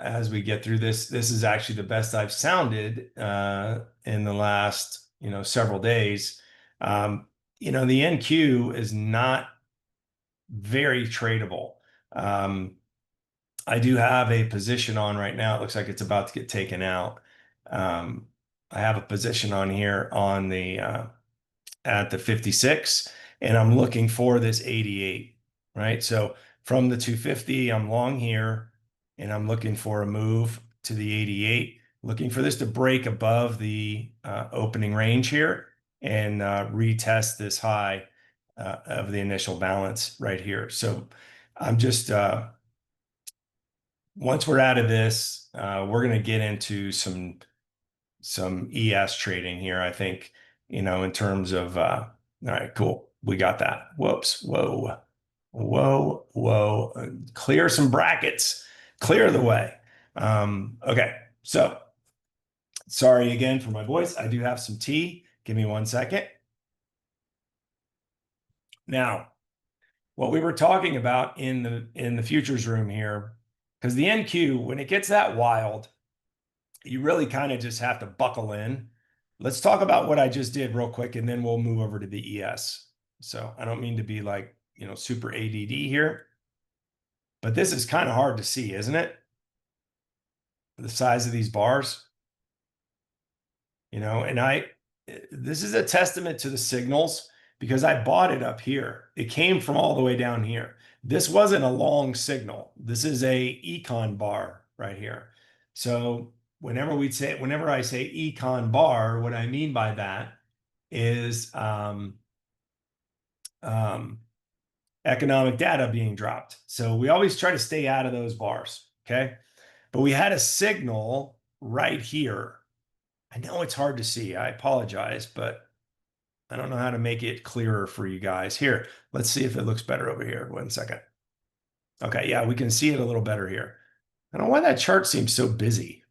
as we get through this. This is actually the best I've sounded in the last, several days. The NQ is not very tradable. I do have a position on right now. It looks like it's about to get taken out. I have a position on here on the at the 56, and I'm looking for this 88, right? So from the 250, I'm long here, and I'm looking for a move to the 88, looking for this to break above the opening range here and retest this high of the initial balance right here. So I'm just once we're out of this, we're going to get into some ES trading here, I think, in terms of, all right, cool. We got that. Whoops. Whoa. Whoa. Whoa. Clear some brackets. Clear the way. Okay. So sorry again for my voice. I do have some tea. Give me 1 second. Now, what we were talking about in the futures room here, because the NQ, when it gets that wild, you really kind of just have to buckle in. Let's talk about what I just did real quick, and then we'll move over to the ES. So I don't mean to be like, super ADD here, but this is kind of hard to see, isn't it? The size of these bars, and this is a testament to the signals because I bought it up here. It came from all the way down here. This wasn't a long signal. This is a econ bar right here. So whenever I say econ bar, what I mean by that is economic data being dropped. So we always try to stay out of those bars, okay? But we had a signal right here. I know it's hard to see. I apologize, but I don't know how to make it clearer for you guys. Here, let's see if it looks better over here. 1 second. Okay, yeah, we can see it a little better here. I don't know why that chart seems so busy.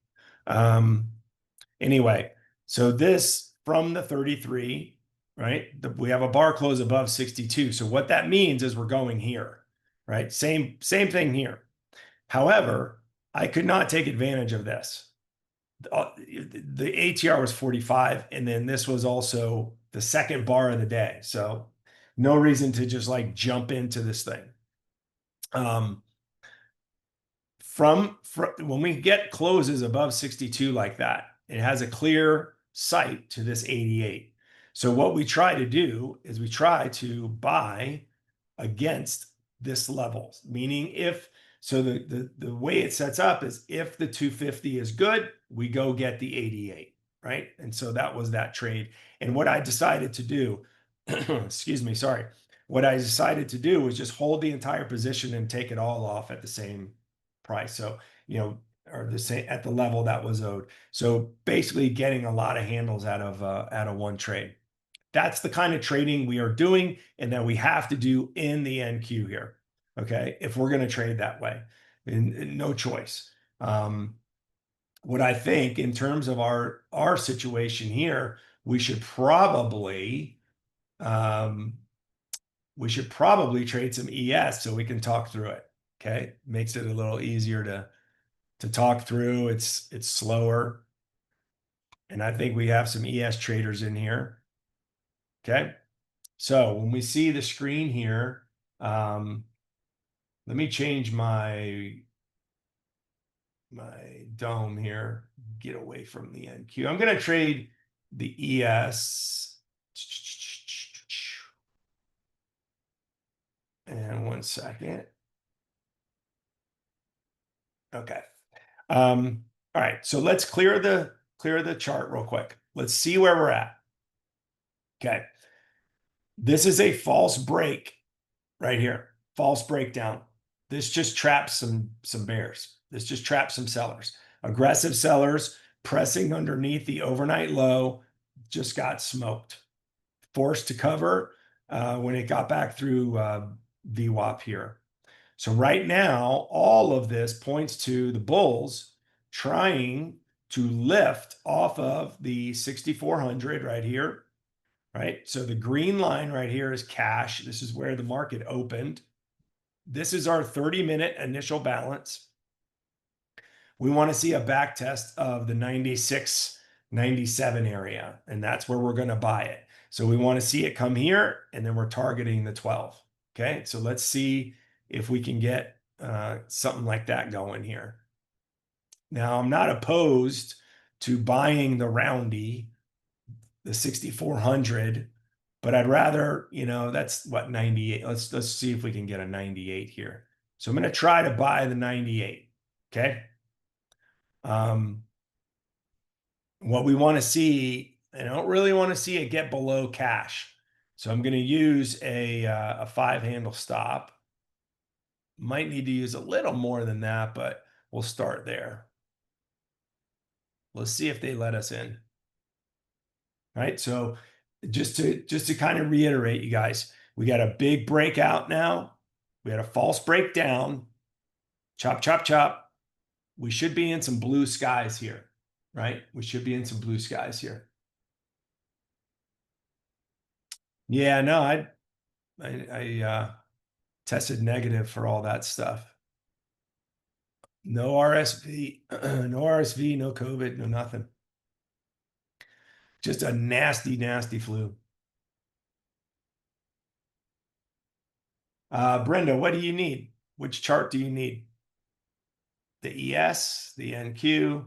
Anyway, so this from the 33, right? We have a bar close above 62. So what that means is we're going here, right? Same thing here. However, I could not take advantage of this. The ATR was 45, and then this was also the second bar of the day. So no reason to just like jump into this thing. From when we get closes above 62 like that, it has a clear sight to this 88. So what we try to do is we try to buy against this level, meaning the way it sets up is if the 250 is good, we go get the 88, right? And so that was that trade. And what I decided to do, excuse me, sorry. What I decided to do was just hold the entire position and take it all off at the same price. So, or the same at the level that was owed. So basically getting a lot of handles out of one trade. That's the kind of trading we are doing and that we have to do in the NQ here. Okay. If we're going to trade that way, and no choice. What I think in terms of our situation here, we should probably trade some ES so we can talk through it. Okay. Makes it a little easier to talk through. It's slower. And I think we have some ES traders in here. Okay. So when we see the screen here, let me change my dome here, get away from the NQ. I'm going to trade the ES. And 1 second. Okay. All right. So let's clear the chart real quick. Let's see where we're at. Okay. This is a false break right here. False breakdown. This just traps some bears. This just traps some sellers. Aggressive sellers pressing underneath the overnight low just got smoked. Forced to cover when it got back through VWAP here. So right now, all of this points to the bulls trying to lift off of the 6,400 right here, right? So the green line right here is cash. This is where the market opened. This is our 30-minute initial balance. we want to see a back test of the 96, 97 area, and that's where we're going to buy it. So we want to see it come here, and then we're targeting the 12. Okay, so let's see if we can get something like that going here. Now, I'm not opposed to buying the roundy, the 6,400, but I'd rather, that's what, 98. Let's see if we can get a 98 here. So I'm going to try to buy the 98. Okay. What we want to see, I don't really want to see it get below cash. So I'm going to use a 5-handle stop. Might need to use a little more than that, but we'll start there. Let's see if they let us in. Right. So just to kind of reiterate, you guys, we got a big breakout now. We had a false breakdown. Chop, chop, chop. We should be in some blue skies here, right? We should be in some blue skies here. Yeah, no, I tested negative for all that stuff. No RSV, no RSV, no COVID, no nothing. Just a nasty, nasty flu. Brenda, what do you need? Which chart do you need? The ES, the NQ.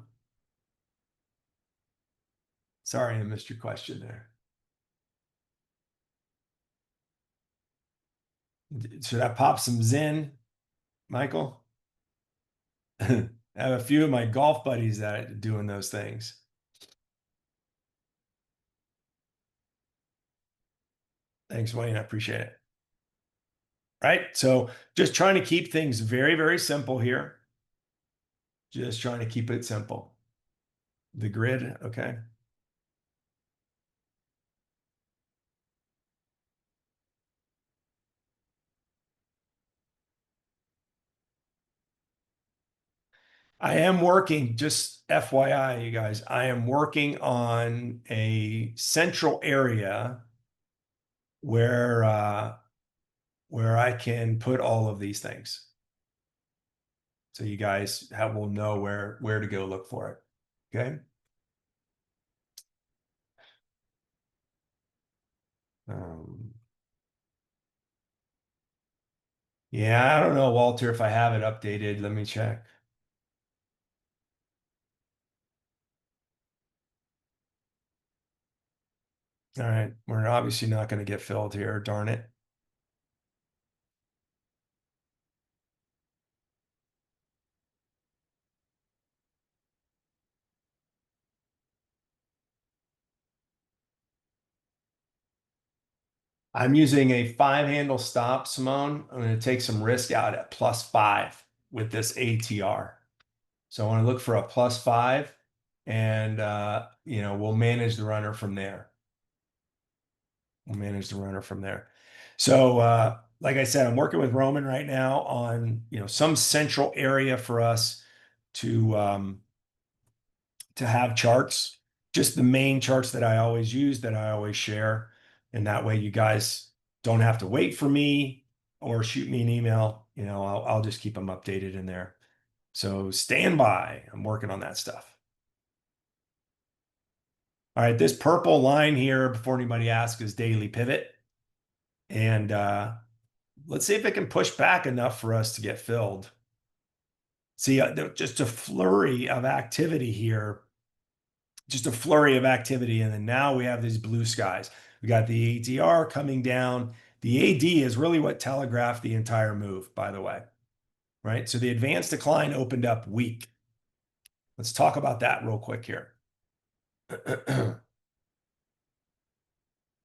Sorry, I missed your question there. Should I pop some Zen, Michael? I have a few of my golf buddies that are doing those things. Thanks, Wayne. I appreciate it. Right. So just trying to keep things very, very simple here. Just trying to keep it simple. The grid. Okay. I am working, just FYI, you guys, I am working on a central area where I can put all of these things. So you guys will know where to go look for it. Okay. Yeah, I don't know, Walter, if I have it updated. Let me check. All right. We're obviously not going to get filled here. Darn it. I'm using a 5-handle stop, Simone. I'm going to take some risk out at +5 with this ATR. So I want to look for a +5 and, we'll manage the runner from there. We'll manage the runner from there. So, like I said, I'm working with Roman right now on, some central area for us to have charts, just the main charts that I always use, that I always share. And that way you guys don't have to wait for me or shoot me an email. I'll just keep them updated in there. So stand by. I'm working on that stuff. All right, this purple line here, before anybody asks, is daily pivot. And let's see if it can push back enough for us to get filled. See, just a flurry of activity here. Just a flurry of activity. And then now we have these blue skies. We got the ATR coming down. The AD is really what telegraphed the entire move, by the way. Right? So the advanced decline opened up weak. Let's talk about that real quick here.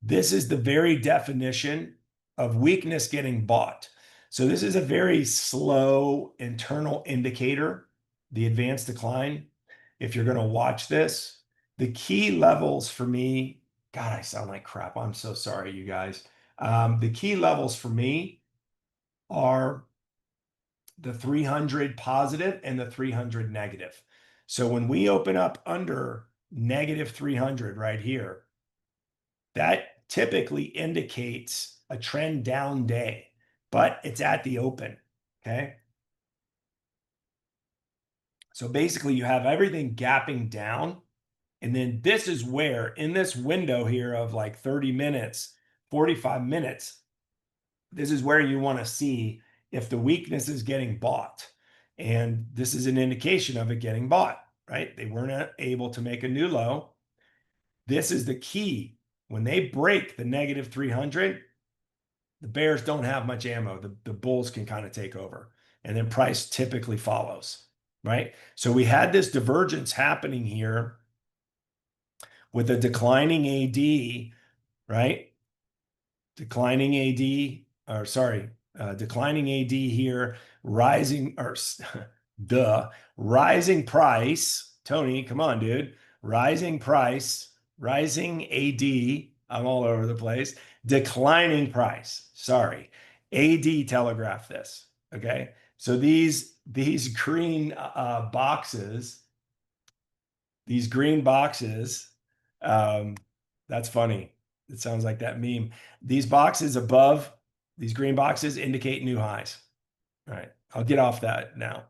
This is the very definition of weakness getting bought. So this is a very slow internal indicator, the advanced decline. If you're going to watch this, the key levels for me, God, I sound like crap. I'm so sorry, you guys. The key levels for me are the 300 positive and the 300 negative. So when we open up under -300 right here, that typically indicates a trend down day, but it's at the open. Okay. So basically you have everything gapping down. And then this is where in this window here of like 30 minutes, 45 minutes, this is where you want to see if the weakness is getting bought. And this is an indication of it getting bought, right? They weren't able to make a new low. This is the key. When they break the negative 300, the bears don't have much ammo. The bulls can kind of take over. And then price typically follows, right? So we had this divergence happening here with a declining AD, right? Declining AD, or sorry, declining AD here, rising, or rising price. Tony, come on, dude. Rising price, rising AD. I'm all over the place. Declining price. Sorry. AD telegraphed this. Okay. So these green boxes, these green boxes, um, that's funny. It sounds like that meme. These boxes above, these green boxes indicate new highs. All right, I'll get off that now.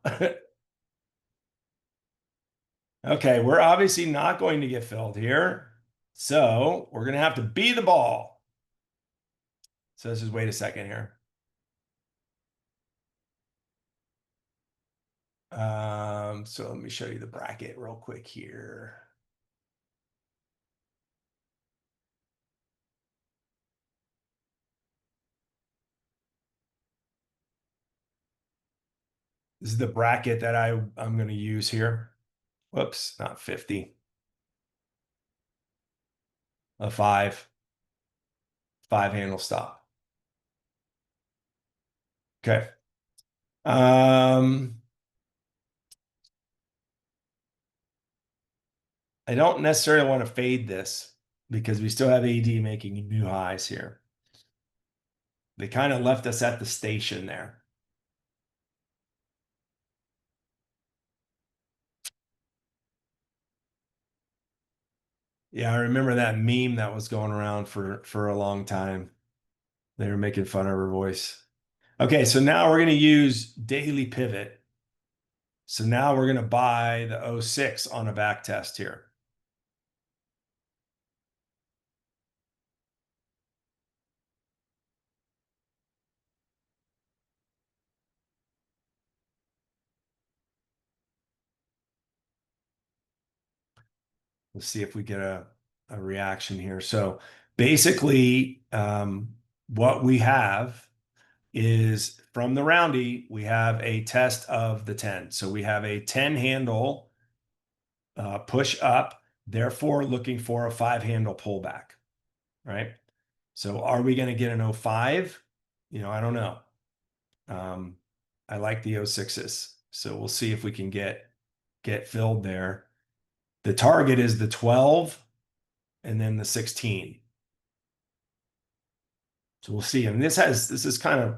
Okay, we're obviously not going to get filled here. So we're going to have to be the ball. So this is, wait a second here. So let me show you the bracket real quick here. This is the bracket that I'm going to use here. Whoops, not 50. A five handle stop. Okay. I don't necessarily want to fade this because we still have AD making new highs here. They kind of left us at the station there. Yeah, I remember that meme that was going around for a long time. They were making fun of her voice. Okay, so now we're going to use daily pivot. So now we're going to buy the 06 on a back test here. Let's see if we get a reaction here. So basically, what we have is from the roundy, we have a test of the 10. So we have a 10 handle push up, therefore looking for a 5 handle pullback, right? So are we going to get an 05? I don't know. I like the 06s. So we'll see if we can get filled there. The target is the 12 and then the 16. So we'll see. And this has kind of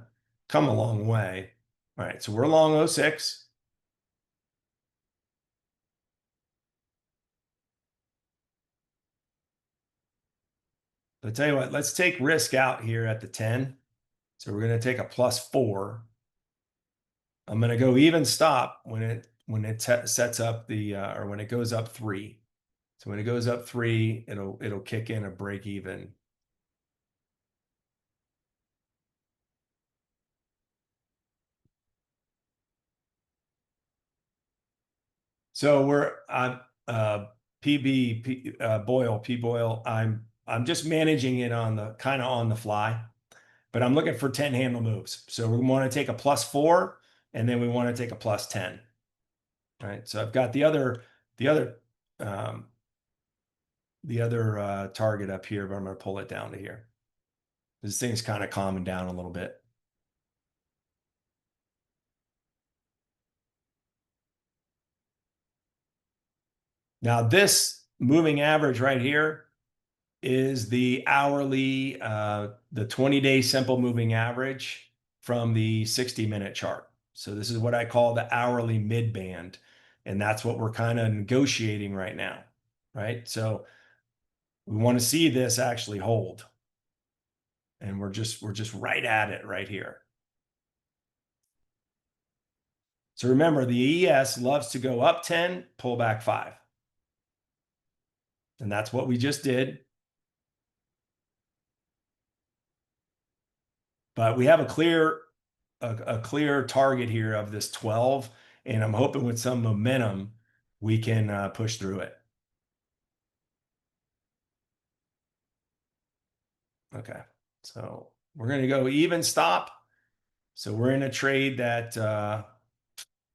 come a long way. All right, so we're long 06. But I tell you what, let's take risk out here at the 10. So we're going to take a +4. I'm going to go even stop when it sets up the or when it goes up 3. So when it goes up 3, it'll kick in a break even. So we're Boyle, P Boyle. I'm just managing it on the kind of on the fly, but I'm looking for 10 handle moves. So we want to take a +4 and then we want to take a +10. All right. So I've got the other um, target up here, but I'm going to pull it down to here. This thing's kind of calming down a little bit. Now this moving average right here is the hourly, the 20-day simple moving average from the 60-minute chart. So this is what I call the hourly mid band. And that's what we're kind of negotiating right now, right? So we want to see this actually hold. And we're just right at it right here. So remember, the ES loves to go up 10, pull back 5. And that's what we just did. But we have a clear target here of this 12, and I'm hoping with some momentum we can push through it. Okay, so we're going to go even stop. So we're in a trade that,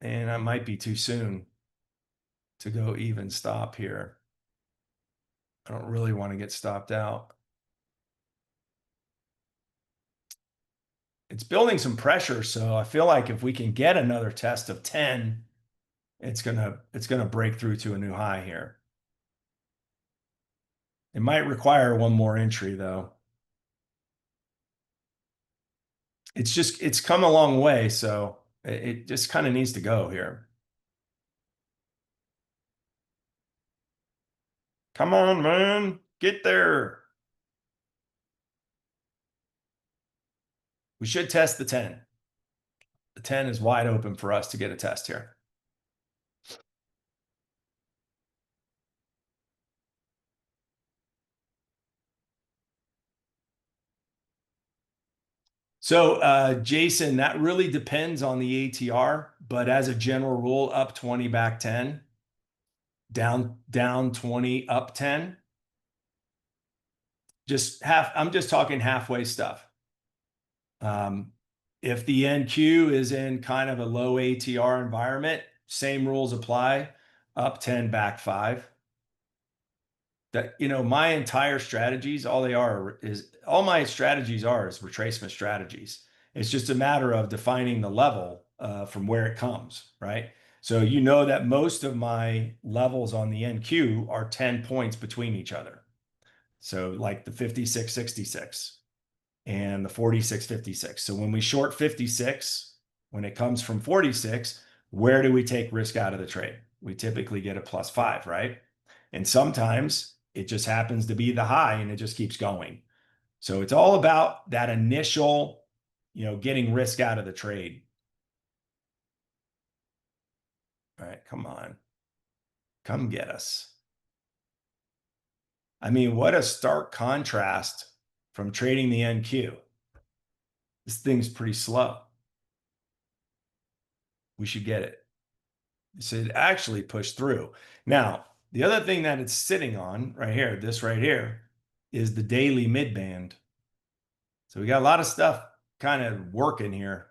and I might be too soon to go even stop here. I don't really want to get stopped out. It's building some pressure, so I feel like if we can get another test of 10, it's gonna break through to a new high here. It might require one more entry though. It's come a long way, so it just kind of needs to go here. Come on, man, get there. We should test the 10. The 10 is wide open for us to get a test here. So, Jason, that really depends on the ATR, but as a general rule, up 20, back 10, down 20, up 10. I'm just talking halfway stuff. Um, if the NQ is in kind of a low ATR environment, same rules apply, up 10, back 5. That, my entire strategies, all my strategies are is retracement strategies. It's just a matter of defining the level from where it comes, right? So you know that most of my levels on the NQ are 10 points between each other. So like the 56.66 and the 46.56. So when we short 56, when it comes from 46, where do we take risk out of the trade? We typically get a +5, right? And sometimes it just happens to be the high and it just keeps going. So it's all about that initial, getting risk out of the trade. All right, come on. Come get us. I mean, what a stark contrast from trading the NQ. This thing's pretty slow. We should get it. So it actually pushed through. Now, the other thing that it's sitting on right here, this right here, is the daily mid band. So we got a lot of stuff kind of working here.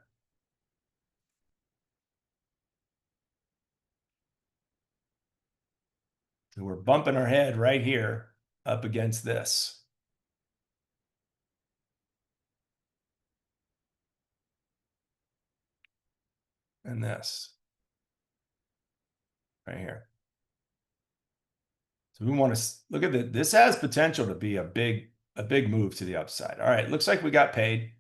So we're bumping our head right here up against this. And this right here. So we want to look at it. This has potential to be a big move to the upside. All right, looks like we got paid.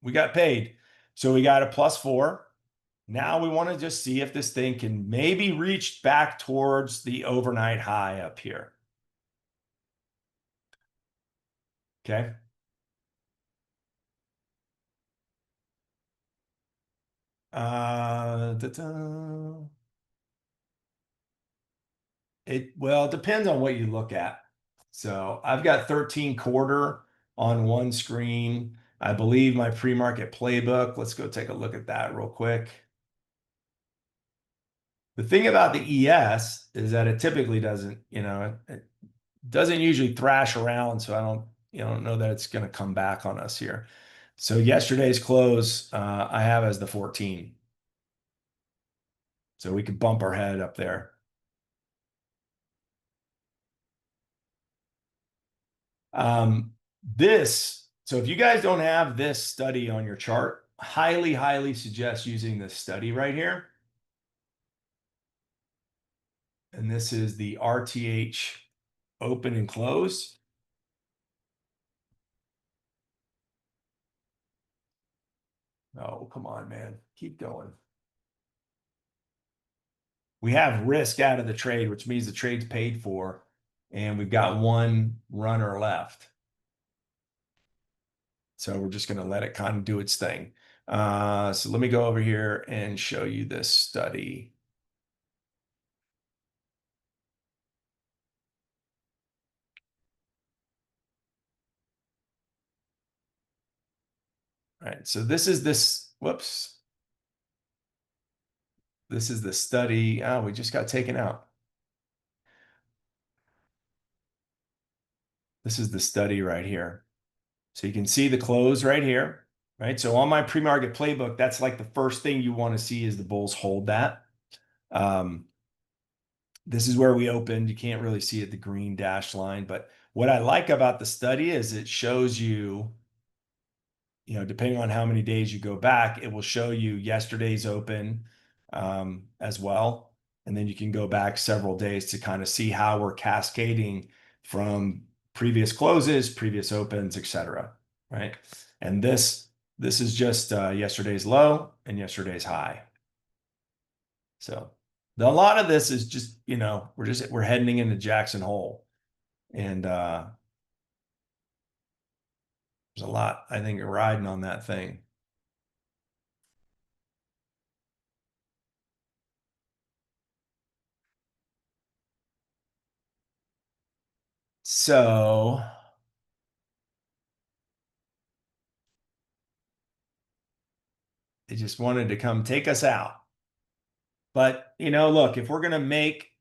We got paid. So we got a +4. Now we want to just see if this thing can maybe reach back towards the overnight high up here. Okay. It depends on what you look at. So I've got 13 quarter on one screen. I believe my pre-market playbook. Let's go take a look at that real quick. The thing about the ES is that it typically doesn't, it doesn't usually thrash around. So I don't know that it's going to come back on us here. So yesterday's close, I have as the 14. So we could bump our head up there. So if you guys don't have this study on your chart, highly, highly suggest using this study right here. And this is the RTH open and close. Oh, come on, man. Keep going. We have risk out of the trade, which means the trade's paid for, and we've got one runner left. So we're just going to let it kind of do its thing. So let me go over here and show you this study. All right, so this is this, whoops. This is the study. Oh, we just got taken out. This is the study right here. So you can see the close right here, right? So on my pre-market playbook, that's like the first thing you want to see is the bulls hold that. Um, this is where we opened. You can't really see it, the green dash line. But what I like about the study is it shows you, depending on how many days you go back, it will show you yesterday's open as well. And then you can go back several days to kind of see how we're cascading from previous closes, previous opens, etc. Right? And this is just yesterday's low and yesterday's high. So a lot of this is just, we're heading into Jackson Hole. And there's a lot, I think, riding on that thing. So they just wanted to come take us out. But, look, if we're going to make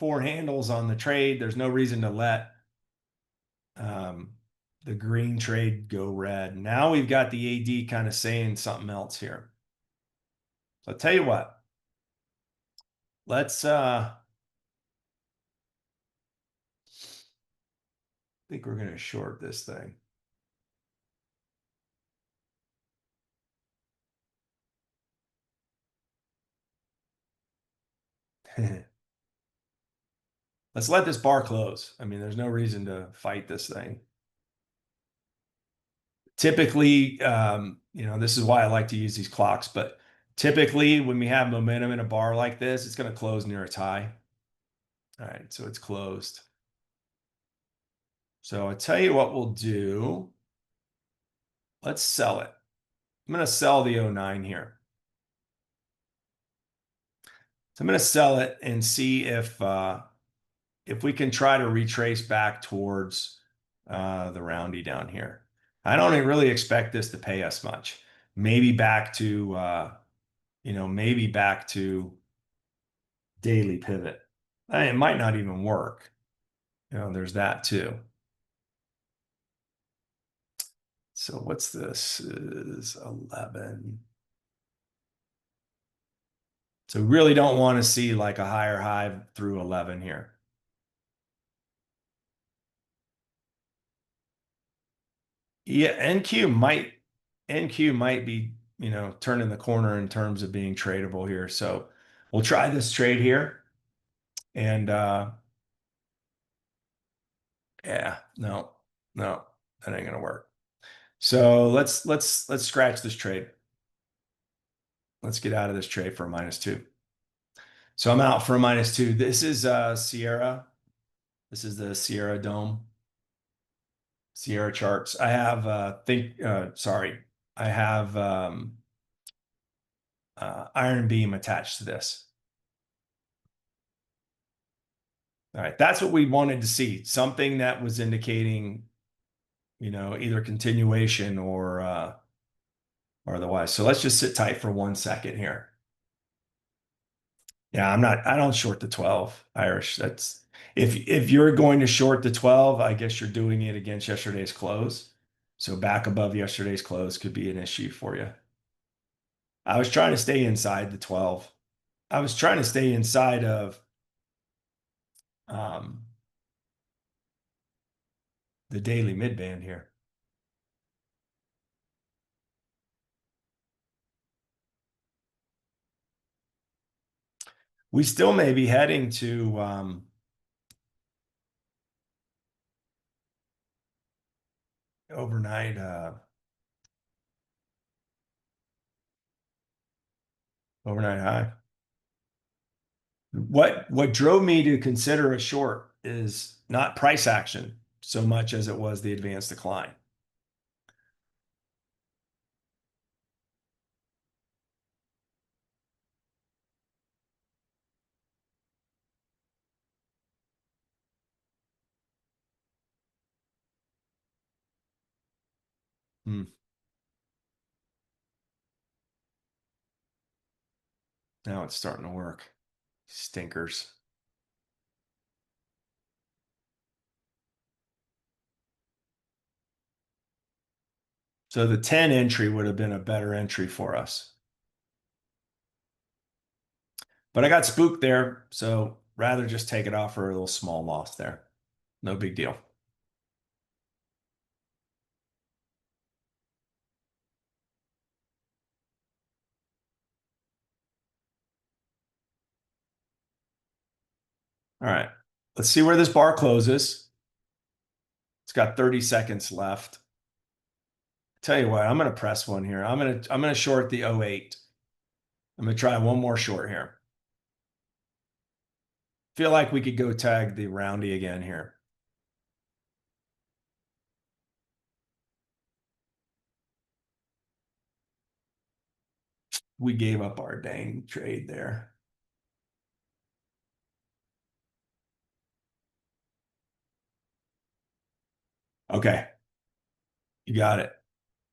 four handles on the trade, there's no reason to let um, the green trade go red. Now we've got the AD kind of saying something else here. So I'll tell you what, let's, I think we're going to short this thing. Let's let this bar close. I mean, there's no reason to fight this thing. Typically, this is why I like to use these clocks, but typically when we have momentum in a bar like this, it's going to close near its high. All right, so it's closed. So I tell you what we'll do. Let's sell it. I'm going to sell the 09 here. So I'm going to sell it and see if we can try to retrace back towards the roundy down here. I don't really expect this to pay us much. Maybe back to maybe back to daily pivot. It might not even work. There's that too. So what's this? Is 11. So we really don't want to see like a higher high through 11 here. Yeah, NQ might be, turning the corner in terms of being tradable here. So we'll try this trade here. And yeah, no, that ain't gonna work. So let's scratch this trade. Let's get out of this trade for a -2. So I'm out for a -2. This is Sierra. This is the Sierra Dome. Sierra charts. I have I have iron beam attached to this. All right, that's what we wanted to see. Something that was indicating, either continuation or otherwise. So let's just sit tight for 1 second here. Yeah, I don't short the 12 Irish. That's if you're going to short the 12, I guess you're doing it against yesterday's close. So back above yesterday's close could be an issue for you. I was trying to stay inside the 12. I was trying to stay inside of um, the daily midband here. We still may be heading to overnight high. What drove me to consider a short is not price action so much as it was the advanced decline. Hmm. Now it's starting to work. Stinkers. So the 10 entry would have been a better entry for us. But I got spooked there, so rather just take it off for a little small loss there. No big deal. All right. Let's see where this bar closes. It's got 30 seconds left. Tell you what, I'm going to press one here. I'm going to short the 08. I'm going to try one more short here. Feel like we could go tag the roundy again here. We gave up our dang trade there. Okay, you got it.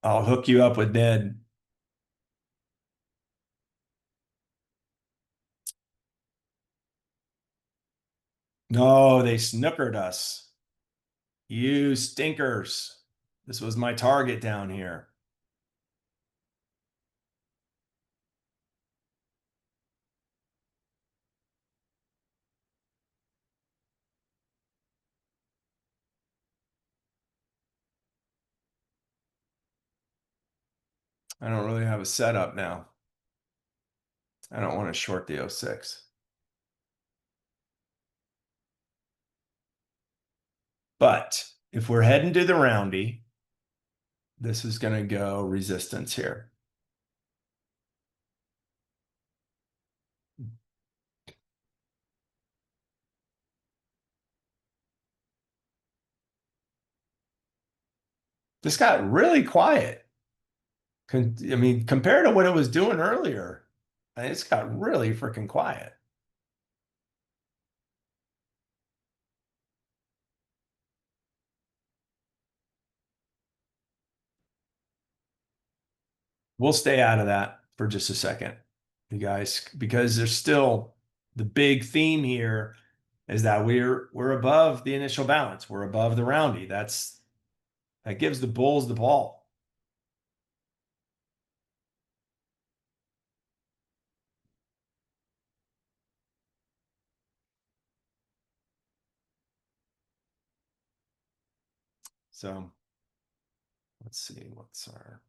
I'll hook you up with Ned. No, they snookered us. You stinkers. This was my target down here. I don't really have a setup now. I don't want to short the 06. But if we're heading to the roundy, this is going to go resistance here. This got really quiet. I mean, compared to what it was doing earlier, it's got really freaking quiet. We'll stay out of that for just a second, you guys, because there's still the big theme here is that we're above the initial balance. We're above the roundy. That gives the bulls the ball. So let's see what's our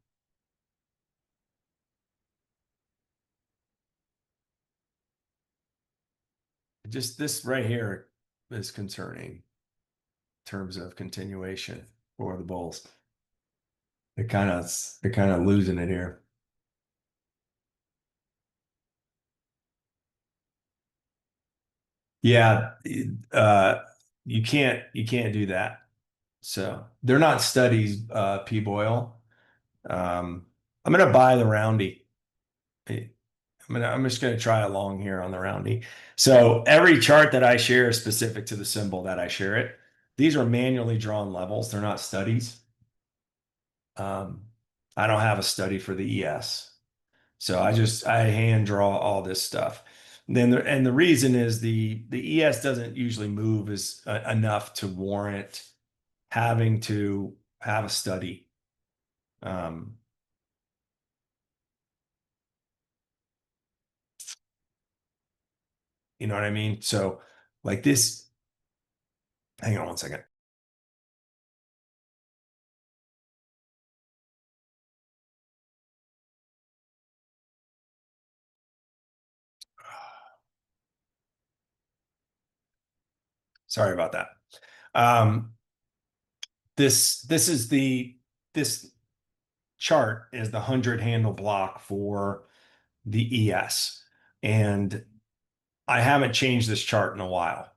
just this right here is concerning in terms of continuation for the bulls. They're kind of losing it here. Yeah, you can't do that. So they're not studies, P Boyle. I'm gonna buy the roundy. I'm just gonna try along here on the roundy. So every chart that I share is specific to the symbol that I share it. These are manually drawn levels. They're not studies. Um, I don't have a study for the ES. So I hand draw all this stuff. And the reason is the ES doesn't usually move as enough to warrant having to have a study. Um, you know what I mean? So like this, hang on one second. Sorry about that. Um, this chart is the 100 handle block for the ES. And I haven't changed this chart in a while,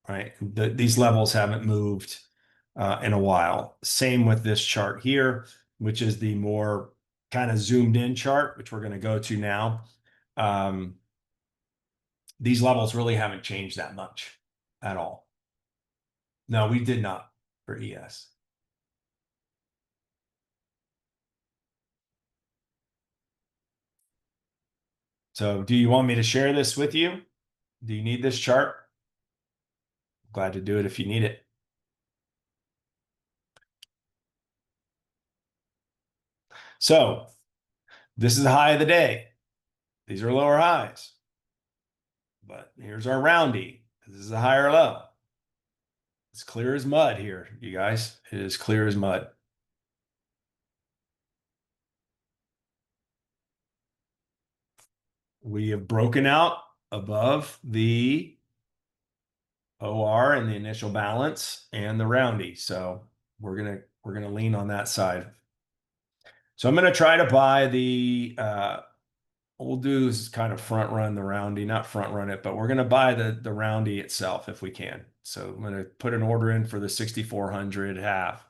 right? These levels haven't moved in a while. Same with this chart here, which is the more kind of zoomed in chart, which we're going to go to now. Um, these levels really haven't changed that much at all. No, we did not for ES. So do you want me to share this with you? Do you need this chart? Glad to do it if you need it. So this is the high of the day. These are lower highs. But here's our roundy. This is a higher low. It's clear as mud here, you guys. It is clear as mud. We have broken out above the OR and the initial balance and the roundy. So we're gonna lean on that side. So I'm gonna try to buy the what we'll do is kind of front run the roundy, not front run it, but we're gonna buy the roundy itself if we can. So I'm gonna put an order in for the 6,400 half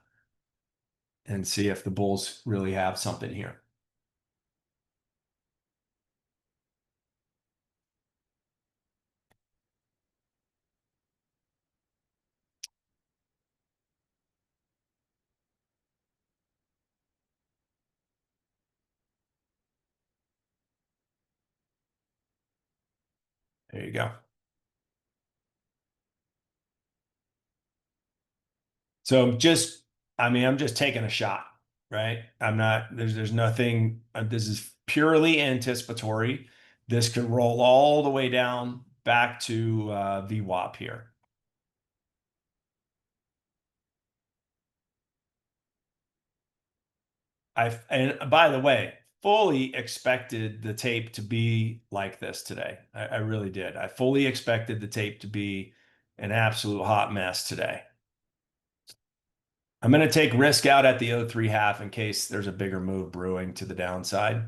and see if the bulls really have something here. There you go. So I'm just taking a shot, right? I'm not, there's nothing, this is purely anticipatory. This could roll all the way down back to VWAP here. And by the way, fully expected the tape to be like this today. I really did. I fully expected the tape to be an absolute hot mess today. I'm going to take risk out at the 03 half in case there's a bigger move brewing to the downside.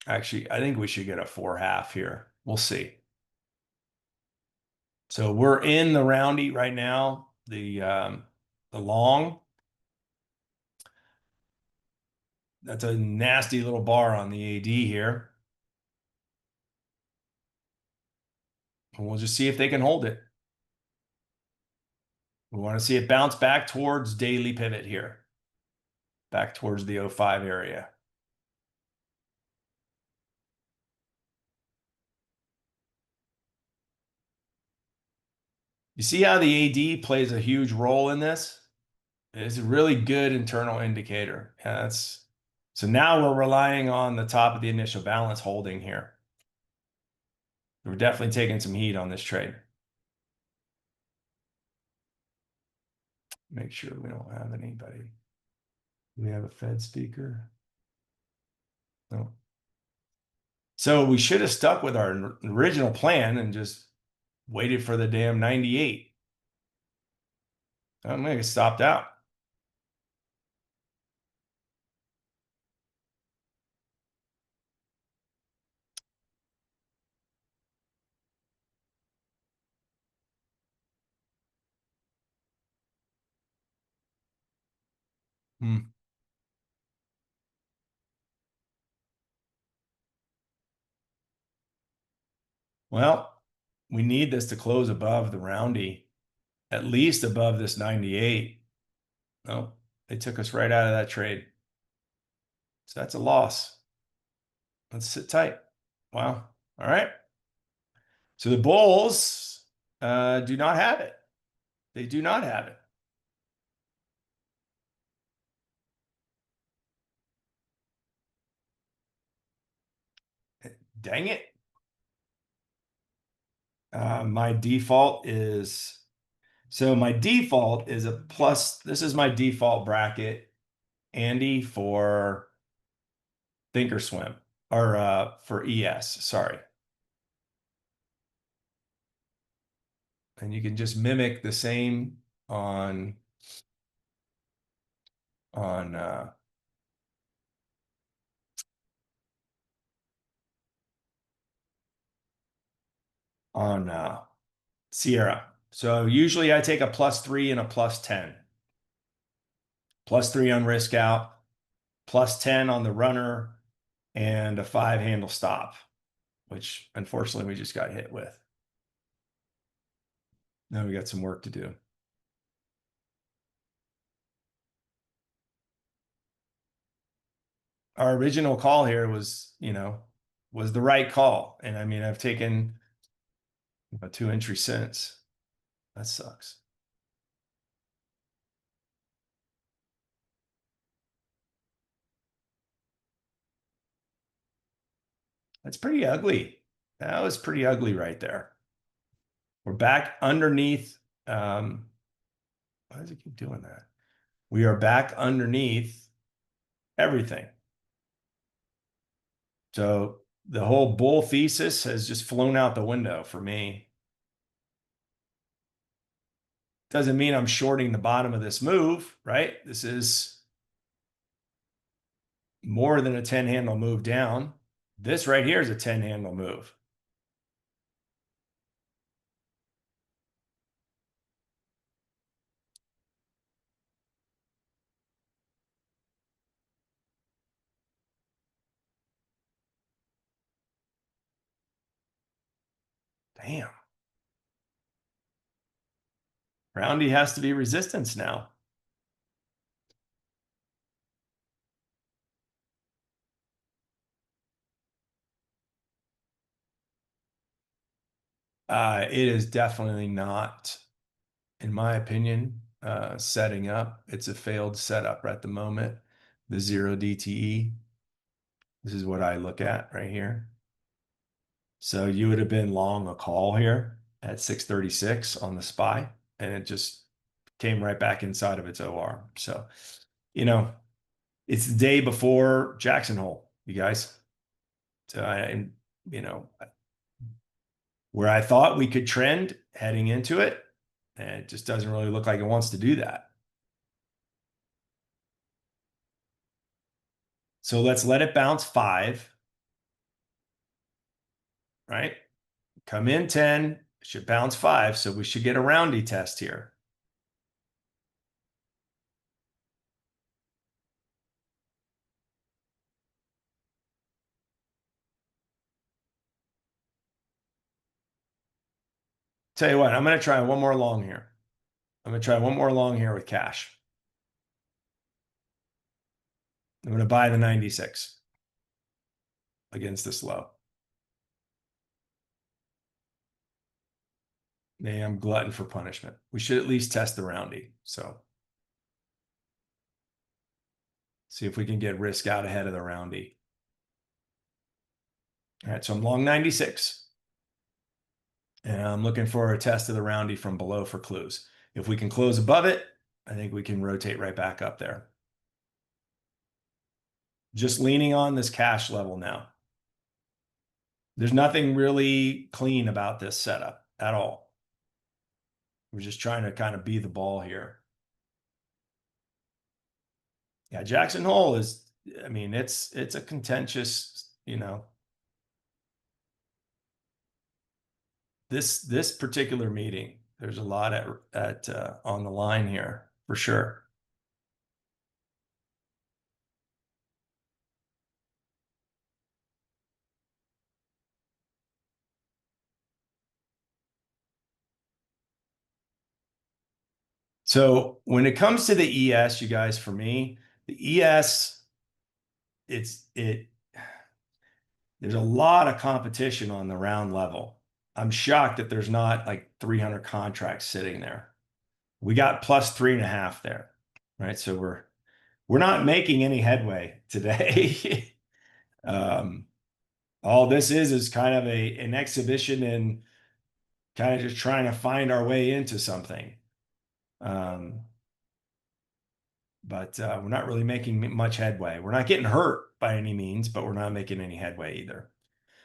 Actually, I think we should get a 4 half here. We'll see. So we're in the roundy right now, the long. That's a nasty little bar on the AD here. And we'll just see if they can hold it. We want to see it bounce back towards daily pivot here, back towards the 05 area. You see how the AD plays a huge role in this? It's a really good internal indicator. Yeah, so now we're relying on the top of the initial balance holding here. We're definitely taking some heat on this trade. Make sure we don't have anybody. Do we have a Fed speaker? No. So we should have stuck with our original plan and just waited for the damn 98. I'm gonna get stopped out. Hmm. Well, we need this to close above the roundy, at least above this 98. No, they took us right out of that trade. So that's a loss. Let's sit tight. Wow. All right. So the Bulls do not have it. They do not have it. Dang it. My default is my default is a plus. This is my default bracket, Andy, for Thinkorswim or for ES. Sorry. And you can just mimic the same on on uh, on Sierra. So usually I take a +3 and a +10. +3 on risk out, +10 on the runner, and a 5 handle stop, which unfortunately we just got hit with. Now we got some work to do. our original call here was, was the right call. And I mean, I've taken a 2 entry since. That sucks. That's pretty ugly. That was pretty ugly right there. We're back underneath. Why does it keep doing that? We are back underneath everything. So the whole bull thesis has just flown out the window for me. Doesn't mean I'm shorting the bottom of this move, right? This is more than a 10 handle move down. This right here is a 10 handle move. Damn. Roundy has to be resistance now. It is definitely not, in my opinion, setting up. It's a failed setup at the moment. The 0 DTE. This is what I look at right here. So you would have been long a call here at 636 on the SPY, and it just came right back inside of its OR. So, it's the day before Jackson Hole, you guys. So where I thought we could trend heading into it, and it just doesn't really look like it wants to do that. So let's let it bounce 5, right? Come in 10, should bounce 5, so we should get a roundy test here. Tell you what, I'm going to try one more long here. I'm going to try one more long here with cash. I'm going to buy the 96 against this low. Man, I'm glutton for punishment. We should at least test the roundy. So see if we can get risk out ahead of the roundy. All right, so I'm long 96. And I'm looking for a test of the roundy from below for clues. If we can close above it, I think we can rotate right back up there. Just leaning on this cash level now. There's nothing really clean about this setup at all. We're just trying to kind of be the ball here. Yeah, Jackson Hole is, I mean, it's a contentious, this particular meeting, there's a lot at on the line here for sure. So when it comes to the ES, you guys, for me, the ES, there's a lot of competition on the round level. I'm shocked that there's not like 300 contracts sitting there. We got plus 3.5 there, right? So we're not making any headway today. All this is kind of an exhibition and kind of just trying to find our way into something. But we're not really making much headway. We're not getting hurt by any means, but we're not making any headway either.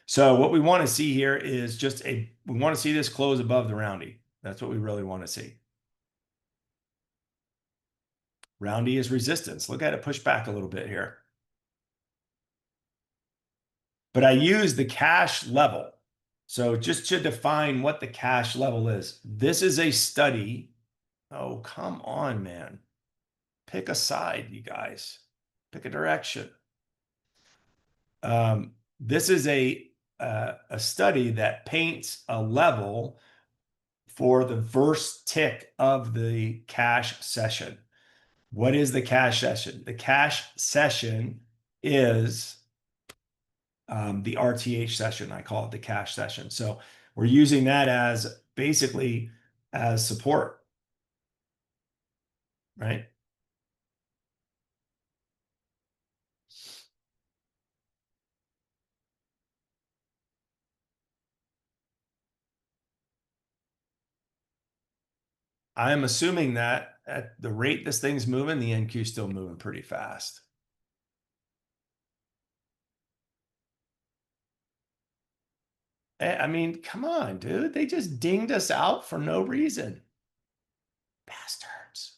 So what we want to see here is we want to see this close above the roundy. That's what we really want to see. Roundy is resistance. Look at it push back a little bit here. But I use the cash level. So just to define what the cash level is, this is a study. Oh, come on, man. Pick a side, you guys. Pick a direction. This is a study that paints a level for the first tick of the cash session. What is the cash session? The cash session is the RTH session. I call it the cash session. So we're using that as basically as support, right? I'm assuming that at the rate this thing's moving, the NQ is still moving pretty fast. I mean, come on, dude. They just dinged us out for no reason. Bastards.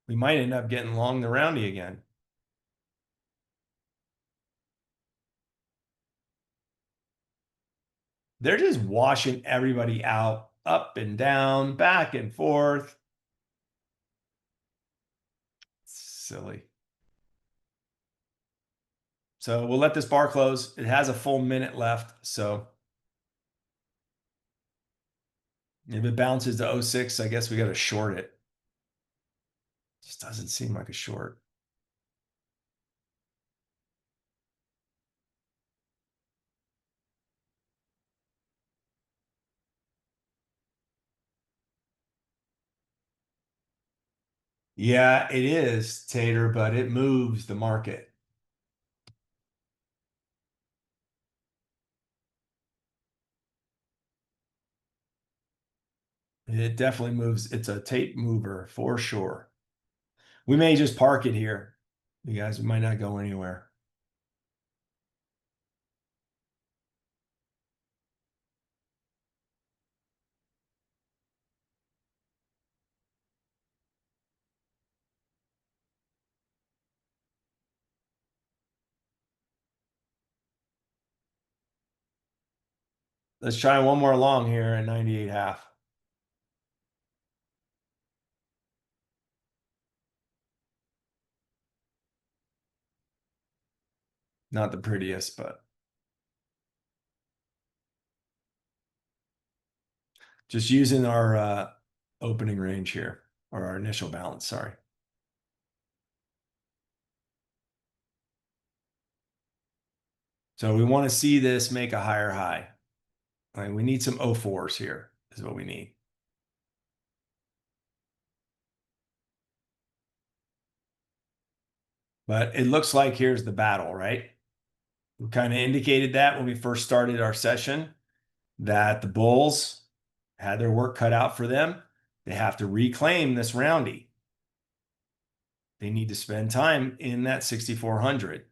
We might end up getting long the roundy again. They're just washing everybody out, up and down, back and forth. Silly. So we'll let this bar close. It has a full minute left. So if it bounces to '06, I guess we got to short it. Just doesn't seem like a short. Yeah, it is, Tater, but it moves the market. It definitely moves. It's a tape mover for sure. We may just park it here. You guys might not go anywhere. Let's try one more long here at 98.5. Not the prettiest, but just using our opening range here, or our initial balance, sorry. So we want to see this make a higher high. Like we need some O4s here, is what we need. But it looks like here's the battle, right? We kind of indicated that when we first started our session, that the Bulls had their work cut out for them. They have to reclaim this roundy. They need to spend time in that 6,400.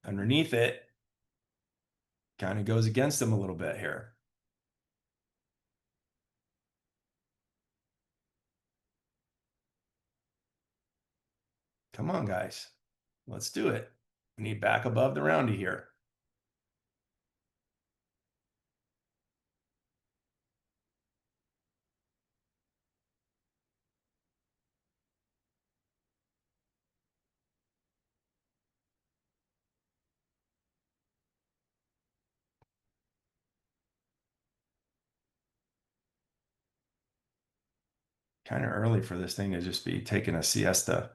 Underneath it, kind of goes against them a little bit here. Come on, guys. Let's do it. We need back above the roundy here. Kind of early for this thing to just be taking a siesta.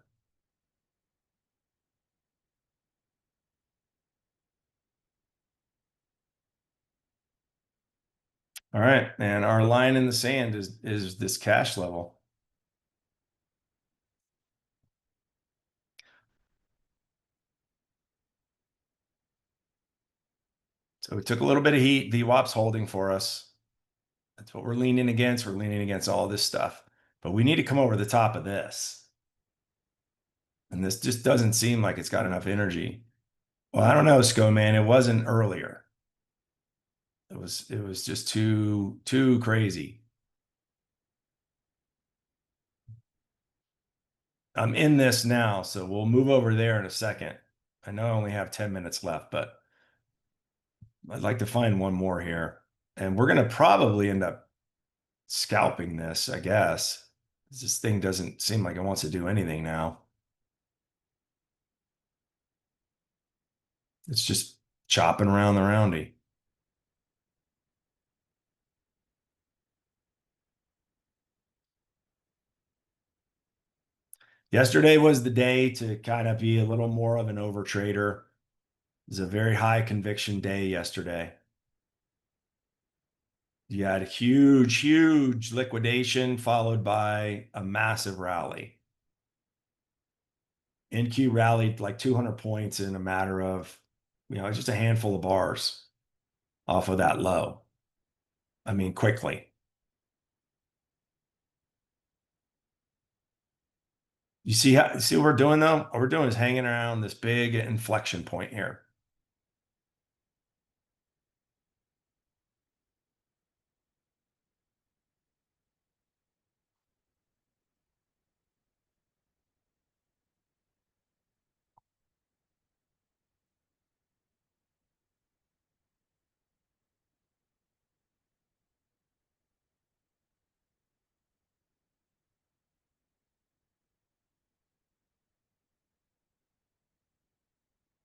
All right, and our line in the sand is this cash level. So we took a little bit of heat. VWAP's holding for us. That's what we're leaning against. We're leaning against all this stuff. But we need to come over the top of this. And this just doesn't seem like it's got enough energy. Well, I don't know, Sco man. It wasn't earlier. It was just too crazy. I'm in this now, so we'll move over there in a second. I know I only have 10 minutes left, but I'd like to find one more here. And we're going to probably end up scalping this, I guess. This thing doesn't seem like it wants to do anything now. It's just chopping around the roundy. Yesterday was the day to kind of be a little more of an overtrader. It was a very high conviction day yesterday. You had a huge, huge liquidation followed by a massive rally. NQ rallied like 200 points in a matter of, just a handful of bars off of that low. I mean, quickly. You see what we're doing though? What we're doing is hanging around this big inflection point here.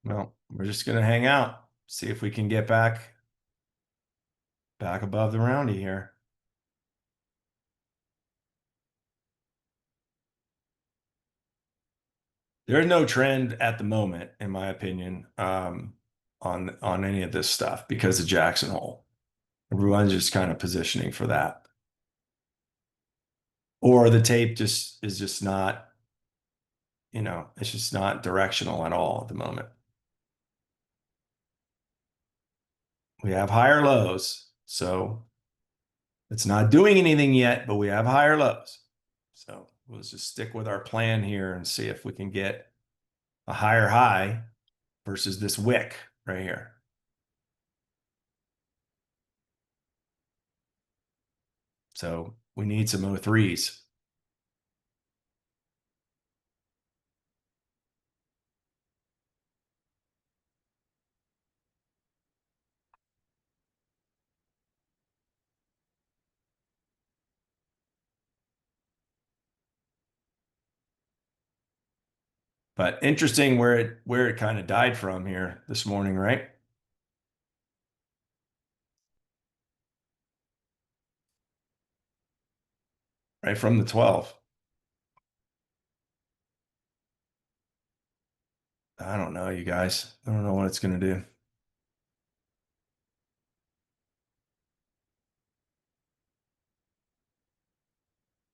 Well, we're just gonna hang out, see if we can get back above the roundy here. There's no trend at the moment, in my opinion, on any of this stuff because of Jackson Hole. Everyone's just kind of positioning for that. Or the tape just is just not, it's just not directional at all at the moment. We have higher lows, so it's not doing anything yet, but we have higher lows. So we'll just stick with our plan here and see if we can get a higher high versus this wick right here. So we need some O3s. But interesting where it kind of died from here this morning, right? Right from the 12. I don't know, you guys. I don't know what it's going to do.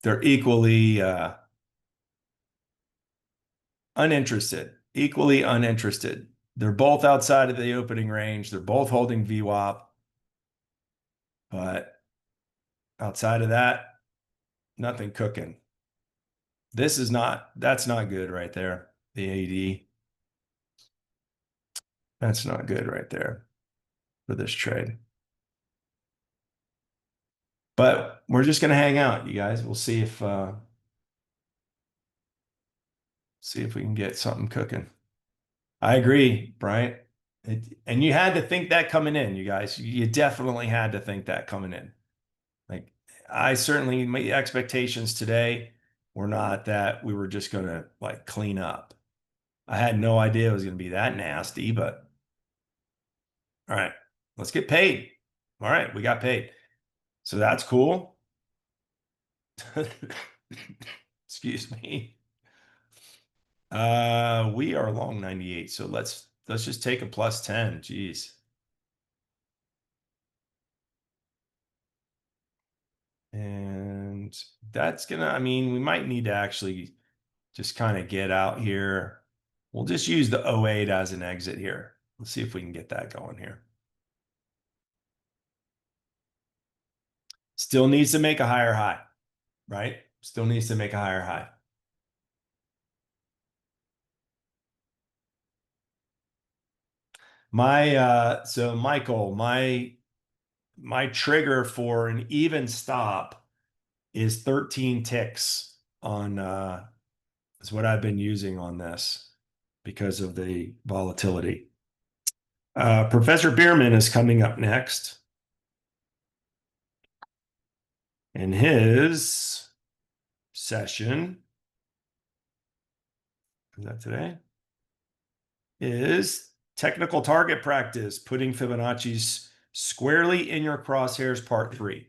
They're equally equally uninterested. They're both outside of the opening range. They're both holding VWAP, but outside of that, nothing cooking. That's not good right there. The AD. That's not good right there for this trade. But we're just gonna hang out, you guys. We'll see if we can get something cooking. I agree, Bryant. And you had to think that coming in, you guys. You definitely had to think that coming in. Like I certainly my expectations today were not that we were just gonna like clean up. I had no idea it was gonna be that nasty, but all right, let's get paid. All right, we got paid. So that's cool. Excuse me. We are long 98, so let's just take a plus 10. Jeez. And that's gonna, I mean, we might need to actually just kind of get out here. We'll just use the '08 as an exit here. Let's see if we can get that going here. Still needs to make a higher high, right? Still needs to make a higher high. So Michael, my trigger for an even stop is 13 ticks on is what I've been using on this because of the volatility. Professor Bierman is coming up next. And his session, is that today? Is technical target practice, putting Fibonacci's squarely in your crosshairs, part 3.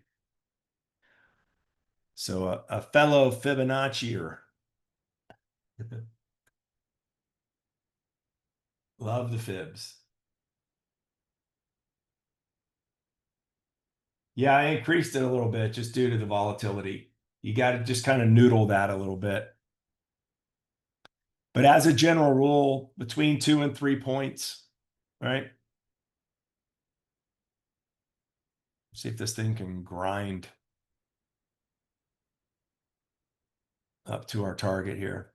So a fellow Fibonaccier Love the fibs. Yeah, I increased it a little bit just due to the volatility. You got to just kind of noodle that a little bit. But as a general rule, between 2 and 3 points, right? See if this thing can grind up to our target here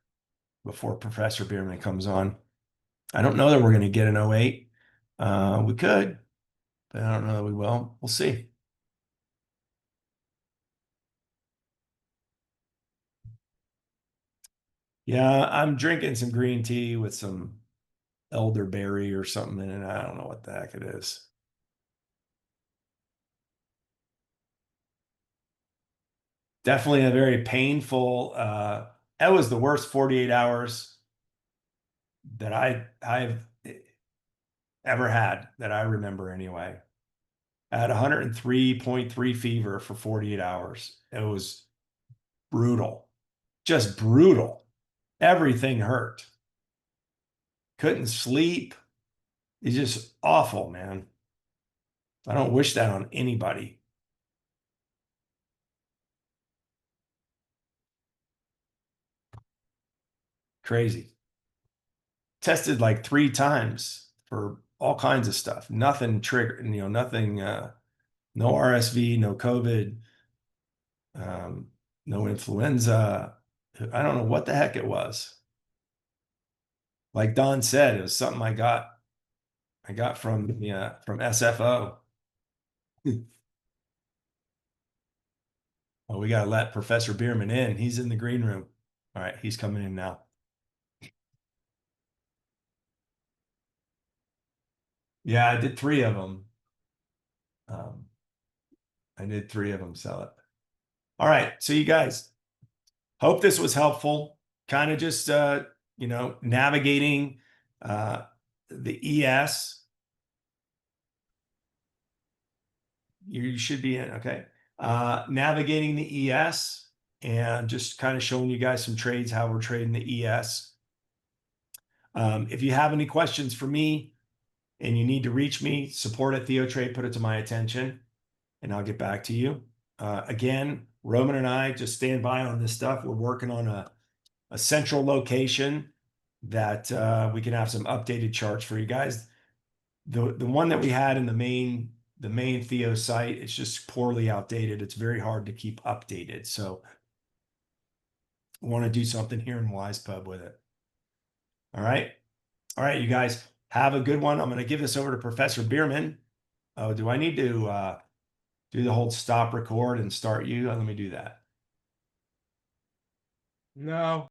before Professor Bierman comes on. I don't know that we're going to get an 08. We could, but I don't know that we will. We'll see. Yeah, I'm drinking some green tea with some elderberry or something in it. I don't know what the heck it is. Definitely a very painful, that was the worst 48 hours that I've ever had that I remember anyway. I had 103.3 fever for 48 hours. It was brutal, just brutal. Everything hurt. Couldn't sleep. It's just awful, man. I don't wish that on anybody. Crazy. Tested like 3 times for all kinds of stuff. Nothing triggered, nothing, no RSV, no COVID, um, no influenza. I don't know what the heck it was. Like Don said, it was something I got from SFO. Well, we got to let Professor Bierman in. He's in the green room. All right, he's coming in now. Yeah, I did 3 of them. Um, I did 3 of them sell it. All right, so you guys, hope this was helpful. Kind of just navigating uh, the ES. You should be in, okay. Navigating the ES and just kind of showing you guys some trades, how we're trading the ES. If you have any questions for me and you need to reach me, support at TheoTRADE, put it to my attention, and I'll get back to you. Again, Roman and I just stand by on this stuff. We're working on a central location that we can have some updated charts for you guys. The one that we had in the main Theo site, it's just poorly outdated. It's very hard to keep updated. So I want to do something here in WisePub with it. All right. All right, you guys have a good one. I'm going to give this over to Professor Bierman. Oh, do I need to do the whole stop record and start you? Let me do that. No.